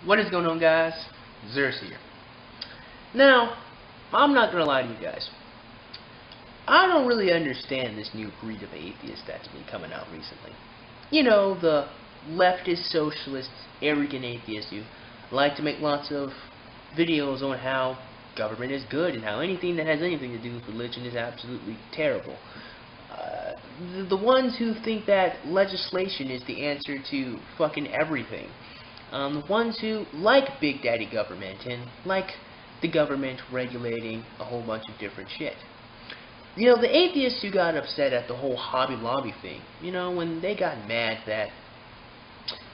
What is going on, guys? BASSFZz here. Now, I'm not gonna lie to you guys. I don't really understand this new breed of atheists that's been coming out recently. You know, the leftist, socialist, arrogant atheists who like to make lots of videos on how government is good and how anything that has anything to do with religion is absolutely terrible. The ones who think that legislation is the answer to fucking everything. The ones who like Big Daddy government and like the government regulating a whole bunch of different shit. You know, the atheists who got upset at the whole Hobby Lobby thing, you know, when they got mad that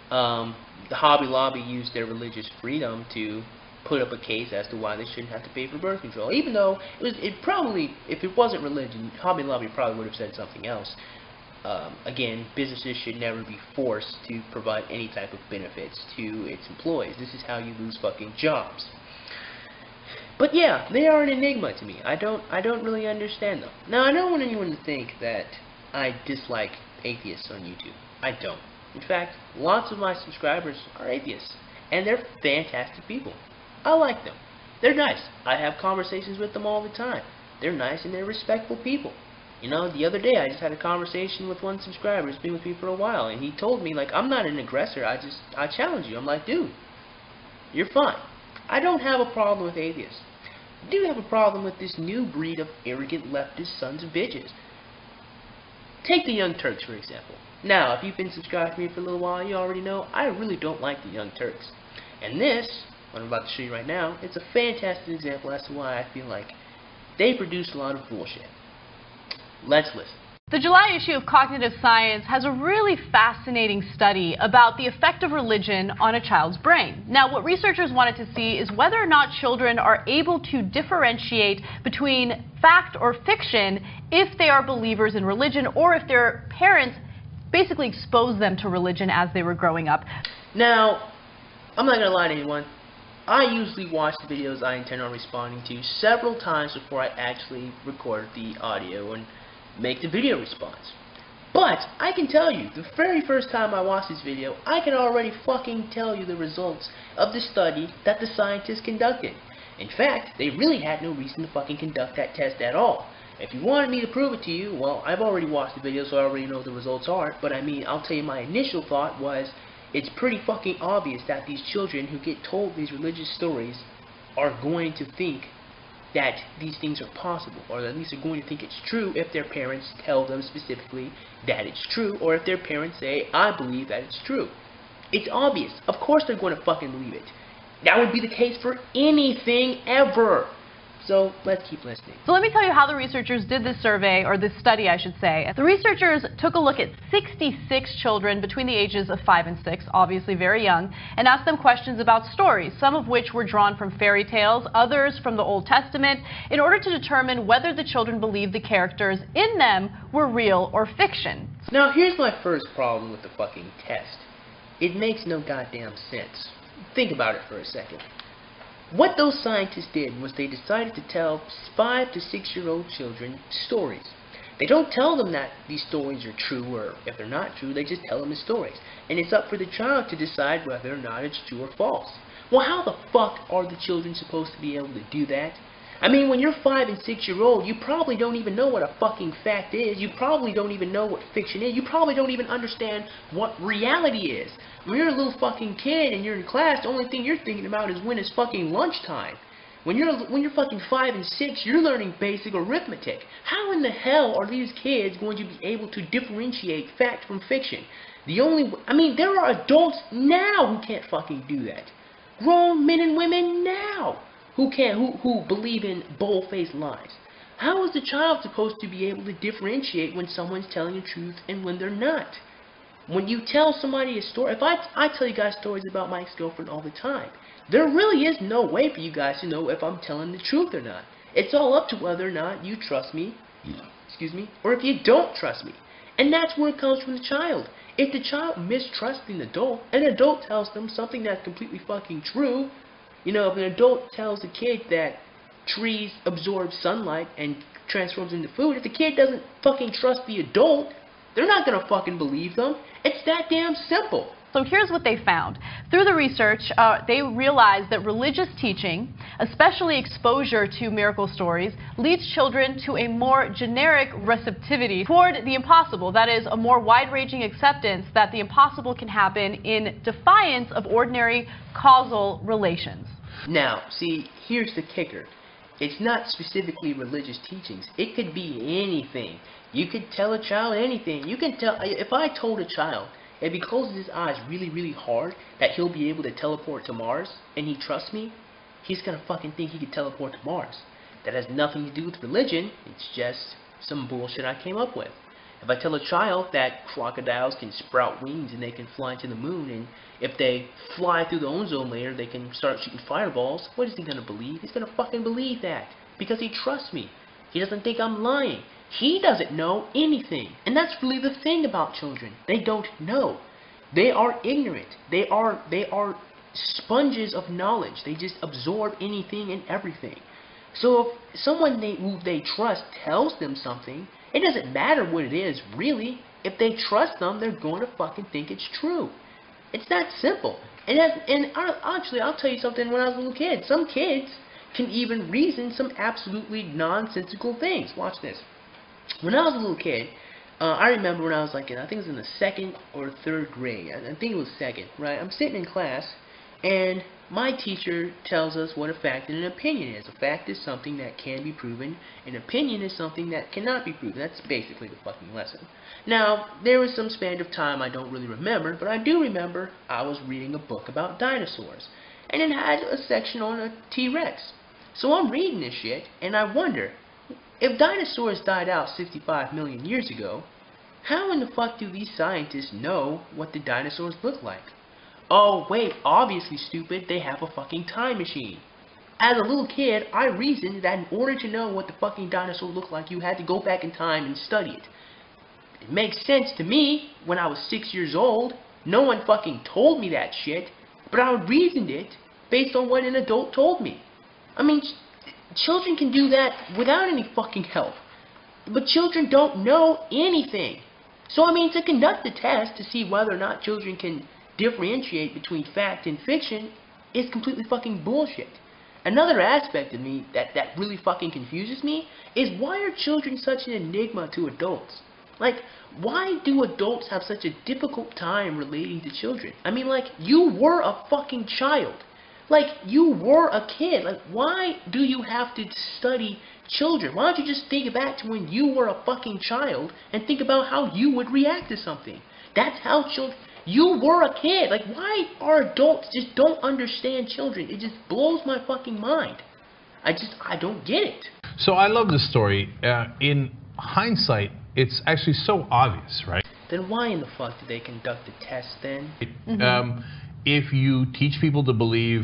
the Hobby Lobby used their religious freedom to put up a case as to why they shouldn't have to pay for birth control, even though it probably, if it wasn't religion, Hobby Lobby probably would have said something else. Again, businesses should never be forced to provide any type of benefits to its employees. This is how you lose fucking jobs. But yeah, they are an enigma to me. I don't really understand them. Now, I don't want anyone to think that I dislike atheists on YouTube. I don't. In fact, lots of my subscribers are atheists, and they're fantastic people. I like them. They're nice. I have conversations with them all the time. They're nice and they're respectful people. You know, the other day I just had a conversation with one subscriber who's been with me for a while, and he told me, like, I'm not an aggressor, I challenge you. I'm like, dude, you're fine. I don't have a problem with atheists. I do have a problem with this new breed of arrogant leftist sons of bitches. Take the Young Turks, for example. Now, if you've been subscribed to me for a little while, you already know I really don't like the Young Turks. And this, what I'm about to show you right now, it's a fantastic example as to why I feel like they produce a lot of bullshit. Let's listen. The July issue of Cognitive Science has a really fascinating study about the effect of religion on a child's brain. Now, what researchers wanted to see is whether or not children are able to differentiate between fact or fiction if they are believers in religion, or if their parents basically exposed them to religion as they were growing up. Now, I'm not going to lie to anyone. I usually watch the videos I intend on responding to several times before I actually record the audio and make the video response. But I can tell you, the very first time I watched this video, I can already fucking tell you the results of the study that the scientists conducted. In fact, they really had no reason to fucking conduct that test at all. If you wanted me to prove it to you, well, I've already watched the video, so I already know what the results are. But I mean, I'll tell you, my initial thought was, it's pretty fucking obvious that these children who get told these religious stories are going to think that these things are possible, or at least are going to think it's true if their parents tell them specifically that it's true, or if their parents say, I believe that it's true. It's obvious. Of course they're going to fucking believe it. That would be the case for anything ever. So let's keep listening. So let me tell you how the researchers did this survey, or this study I should say. The researchers took a look at 66 children between the ages of 5 and 6, obviously very young, and asked them questions about stories, some of which were drawn from fairy tales, others from the Old Testament, in order to determine whether the children believed the characters in them were real or fiction. Now here's my first problem with the fucking test. It makes no goddamn sense. Think about it for a second. What those scientists did was they decided to tell 5 to 6-year-old children stories. They don't tell them that these stories are true, or if they're not true, they just tell them the stories. And it's up for the child to decide whether or not it's true or false. Well, how the fuck are the children supposed to be able to do that? I mean, when you're 5 and 6-year-old, you probably don't even know what a fucking fact is. You probably don't even know what fiction is. You probably don't even understand what reality is. When you're a little fucking kid and you're in class, the only thing you're thinking about is when it's fucking lunchtime. When you're fucking 5 and 6, you're learning basic arithmetic. How in the hell are these kids going to be able to differentiate fact from fiction? I mean, there are adults now who can't fucking do that. Grown men and women now who believe in bold-faced lies. How is the child supposed to be able to differentiate when someone's telling the truth and when they're not? When you tell somebody a story, if I tell you guys stories about my ex-girlfriend all the time, there really is no way for you guys to know if I'm telling the truth or not. It's all up to whether or not you trust me, or if you don't trust me. And that's where it comes from the child. If the child mistrusts an adult tells them something that's completely fucking true. You know, if an adult tells a kid that trees absorb sunlight and transforms into food, if the kid doesn't fucking trust the adult, they're not gonna fucking believe them. It's that damn simple. So here's what they found. Through the research, they realized that religious teaching, especially exposure to miracle stories, leads children to a more generic receptivity toward the impossible. That is, a more wide-ranging acceptance that the impossible can happen in defiance of ordinary causal relations. Now, see, here's the kicker. It's not specifically religious teachings. It could be anything. You could tell a child anything. You can tell, if I told a child, if he closes his eyes really, really hard, that he'll be able to teleport to Mars, and he trusts me, he's gonna fucking think he could teleport to Mars. That has nothing to do with religion. It's just some bullshit I came up with. If I tell a child that crocodiles can sprout wings and they can fly to the moon, and if they fly through the ozone layer, they can start shooting fireballs, what is he gonna believe? He's gonna fucking believe that. Because he trusts me. He doesn't think I'm lying. He doesn't know anything. And that's really the thing about children. They don't know. They are ignorant. They are sponges of knowledge. They just absorb anything and everything. So if someone who they trust tells them something, it doesn't matter what it is, really. If they trust them, they're going to fucking think it's true. It's that simple. And actually, I'll tell you something. When I was a little kid, some kids can even reason some absolutely nonsensical things. Watch this. When I was a little kid, I remember when I was like, I think it was in the 2nd or 3rd grade. I think it was 2nd, right? I'm sitting in class, and my teacher tells us what a fact and an opinion is. A fact is something that can be proven. An opinion is something that cannot be proven. That's basically the fucking lesson. Now, there was some span of time I don't really remember, but I do remember I was reading a book about dinosaurs. And it had a section on a T-Rex. So I'm reading this shit, and I wonder, if dinosaurs died out 65 million years ago, how in the fuck do these scientists know what the dinosaurs look like? Oh wait, obviously stupid, they have a fucking time machine. As a little kid, I reasoned that in order to know what the fucking dinosaur looked like, you had to go back in time and study it. It makes sense to me when I was 6 years old. No one fucking told me that shit, but I reasoned it based on what an adult told me. I mean, children can do that without any fucking help. But children don't know anything. So I mean, to conduct a test to see whether or not children can differentiate between fact and fiction is completely fucking bullshit. Another aspect of me that really fucking confuses me is, why are children such an enigma to adults? Like, why do adults have such a difficult time relating to children? I mean, like, you were a fucking child. Like, you were a kid. Like, why do you have to study children? Why don't you just think back to when you were a fucking child and think about how you would react to something? That's how children... You were a kid. Like, why are adults just don't understand children? It just blows my fucking mind. I don't get it. So I love this story. In hindsight, it's actually so obvious, right? Then why in the fuck did they conduct the test then? If you teach people to believe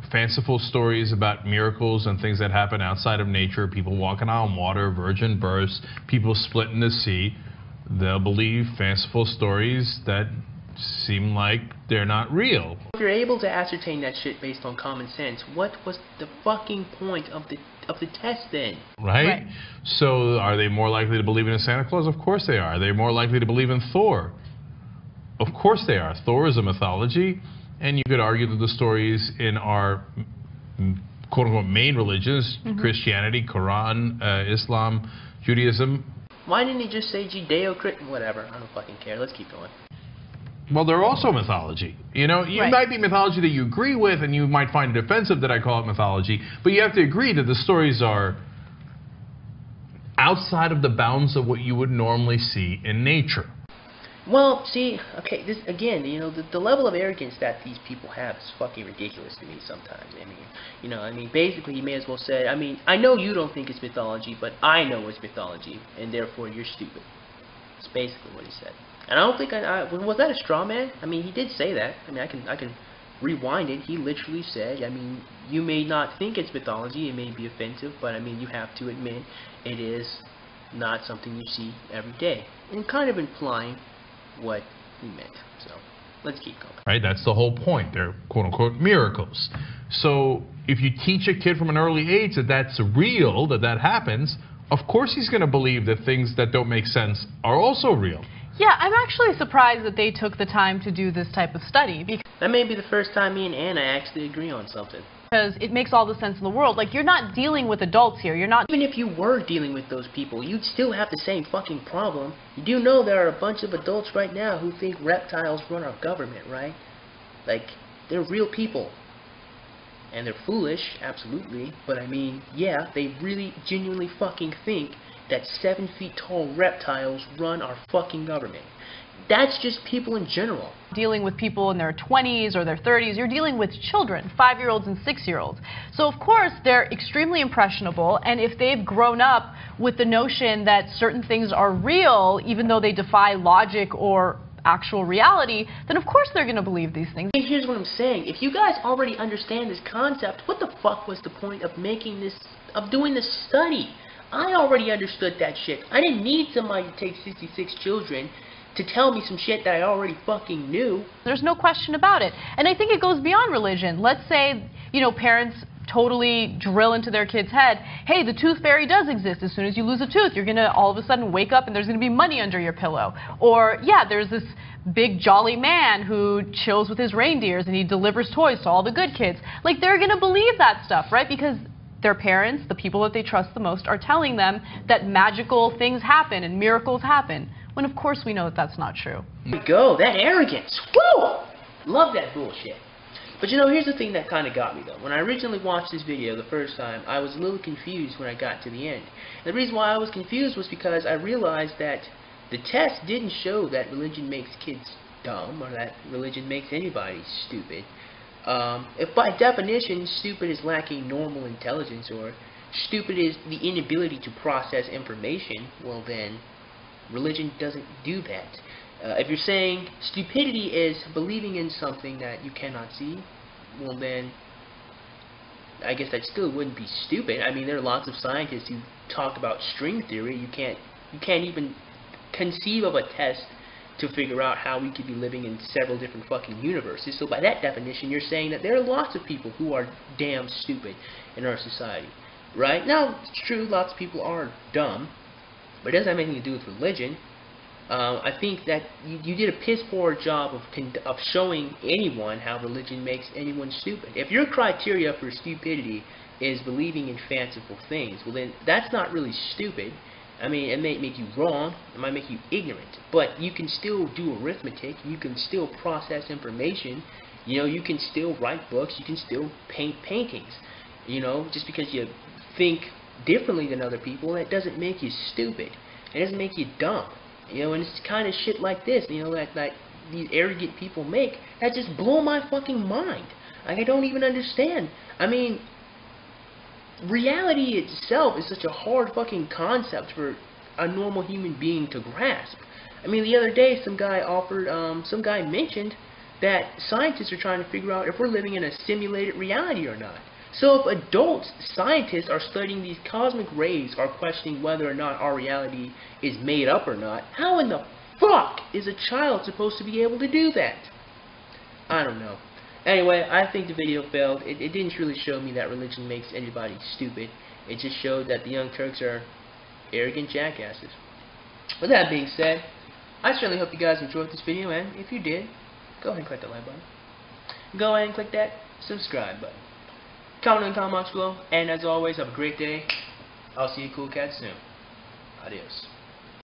fanciful stories about miracles and things that happen outside of nature, people walking on water, virgin births, people split in the sea, they'll believe fanciful stories that seem like they're not real. If you're able to ascertain that shit based on common sense, what was the fucking point of the test then? Right? So are they more likely to believe in a Santa Claus? Of course they are. Are they more likely to believe in Thor? Of course they are. Thor is a mythology, and you could argue that the stories in our quote-unquote main religions, Christianity, Quran, Islam, Judaism. Why didn't he just say Judeo-Christian? Whatever, I don't fucking care. Let's keep going. Well, they're also mythology. You know, you might be mythology that you agree with, and you might find it offensive that I call it mythology, but you have to agree that the stories are outside of the bounds of what you would normally see in nature. Well, see, okay, this again, you know, the level of arrogance that these people have is fucking ridiculous to me sometimes. I mean, basically, he may as well say, I mean, I know you don't think it's mythology, but I know it's mythology, and therefore you're stupid. That's basically what he said. And I don't think was that a straw man? I mean, he did say that. I mean, I can rewind it. He literally said, I mean, you may not think it's mythology, it may be offensive, but I mean, you have to admit it is not something you see every day, and kind of implying what he meant. So let's keep going. Right, that's the whole point. They're quote-unquote miracles. So if you teach a kid from an early age that that's real, that happens, of course he's going to believe that things that don't make sense are also real. Yeah, I'm actually surprised that they took the time to do this type of study That may be the first time me and Anna actually agree on something. because it makes all the sense in the world. Like, you're not dealing with adults here. You're not... Even if you were dealing with those people, you'd still have the same fucking problem. You do know there are a bunch of adults right now who think reptiles run our government, right? Like, they're real people. And they're foolish, absolutely. But I mean, yeah, they really genuinely fucking think that 7 feet tall reptiles run our fucking government. That's just people in general. Dealing with people in their 20s or their 30s, you're dealing with children, 5-year-olds and 6-year-olds. So of course they're extremely impressionable, and if they've grown up with the notion that certain things are real, even though they defy logic or actual reality, then of course they're going to believe these things. And here's what I'm saying. If you guys already understand this concept, what the fuck was the point of doing this study? I already understood that shit. I didn't need somebody to take 66 children to tell me some shit that I already fucking knew. There's no question about it. And I think it goes beyond religion. Let's say, you know, parents totally drill into their kid's head, hey, the tooth fairy does exist. As soon as you lose a tooth, you're going to all of a sudden wake up and there's going to be money under your pillow. Or, yeah, there's this big jolly man who chills with his reindeers and he delivers toys to all the good kids. Like, they're going to believe that stuff, right? Because their parents, the people that they trust the most, are telling them that magical things happen and miracles happen, when of course we know that that's not true. There we go, that arrogance. Woo! Love that bullshit. But you know, here's the thing that kind of got me though. When I originally watched this video the first time, I was a little confused when I got to the end. And the reason why I was confused was because I realized that the test didn't show that religion makes kids dumb or that religion makes anybody stupid. If by definition stupid is lacking normal intelligence or stupid is the inability to process information, well then religion doesn't do that. If you're saying stupidity is believing in something that you cannot see, well then I guess that still wouldn't be stupid. I mean, there are lots of scientists who talk about string theory. You can't even conceive of a test to figure out how we could be living in several different fucking universes. So by that definition, you're saying that there are lots of people who are damn stupid in our society, right? Now, it's true, lots of people are dumb, but it doesn't have anything to do with religion. I think that you did a piss-poor job of showing anyone how religion makes anyone stupid. If your criteria for stupidity is believing in fanciful things, well then that's not really stupid. I mean, it may make you wrong, it might make you ignorant, but you can still do arithmetic, you can still process information, you know, you can still write books, you can still paint paintings. You know, just because you think differently than other people, that doesn't make you stupid. It doesn't make you dumb. You know, and it's kind of shit like this, you know, that these arrogant people make, that just blow my fucking mind. Like, I don't even understand. I mean, reality itself is such a hard fucking concept for a normal human being to grasp. I mean, the other day some guy mentioned that scientists are trying to figure out if we're living in a simulated reality or not. So if adult scientists are studying these cosmic rays, are questioning whether or not our reality is made up or not, how in the fuck is a child supposed to be able to do that? I don't know. Anyway, I think the video failed. It didn't really show me that religion makes anybody stupid. It just showed that the Young Turks are arrogant jackasses. With that being said, I certainly hope you guys enjoyed this video, and if you did, go ahead and click that like button. Go ahead and click that subscribe button. Comment in the comment box below, and as always, have a great day. I'll see you cool cats soon. Adios.